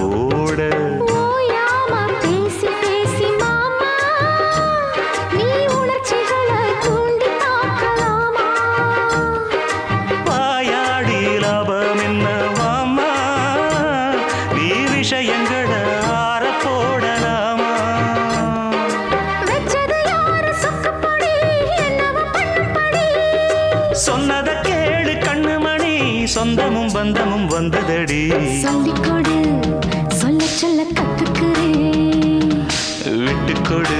ஓட ஓயாம பேசி பேசி மாமா நீ உணர்ச்சிகளை தூண்டி பார்க்கலாமா வாயாடி லாபம் என்ன மாமா நீ விஷயங்களை ஆற போடலாமா வெச்சது யாரு சொக்கப்படி என்னவ பண்ணும்படி சொன்னத கேளு கண்ணுமணி சொந்தமும் பந்தமும் வந்ததடி சொல்லிக் கொடு சொல்ல சொல்ல கத்துக்கிறேன் விட்டுக்கொடு